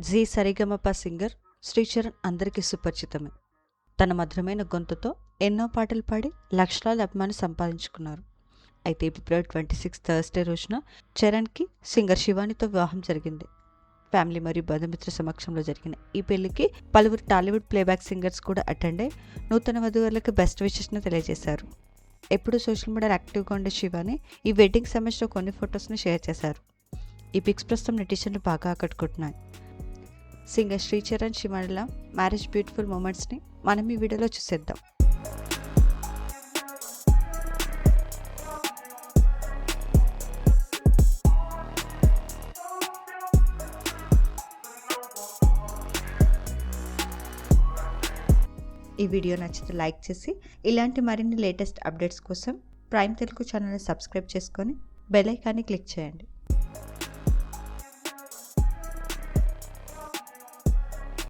G Sa Re Ga Ma Pa singer Sricharan అందరికీ సుపరిచితమే. తన మధురమైన గొంతుతో ఎన్నో పాటలు పాడి లక్షలాది అభిమానులు సంపాదించుకున్నారు. అయితే ఫిబ్రవరి 26 థర్స్డే రోజున చరణ్కి సింగర్ శివానితో వివాహం జరిగింది. ఫ్యామిలీ మరియు బంధుమిత్ర సమక్షంలో జరిగిన ఈ పెళ్లికి పలువురు టాలీవుడ్ ప్లేబ్యాక్ సింగర్స్ కూడా అటెండ్ అయి నూతన వధువులకు బెస్ట్ విషెస్ను తెలియజేశారు. ఎప్పుడు సోషల్ మీడియాలో యాక్టివ్గా ఉండే శివాని ఈ వెడ్డింగ్ సమయంలో కొన్ని ఫొటోస్ను షేర్ చేశారు. ఈ పిక్స్ ప్రస్తుతం నెటిజన్లు బాగా ఆకట్టుకుంటున్నాయి. సింగర్ శ్రీచరణ్ శివానిల మ్యారేజ్ బ్యూటిఫుల్ మూమెంట్స్ని మనం ఈ వీడియోలో చూసేద్దాం. ఈ వీడియో నచ్చితే లైక్ చేసి ఇలాంటి మరిన్ని లేటెస్ట్ అప్డేట్స్ కోసం ప్రైమ్ తెలుగు ఛానల్ని సబ్స్క్రైబ్ చేసుకొని బెల్ ఐకాన్ని క్లిక్ చేయండి.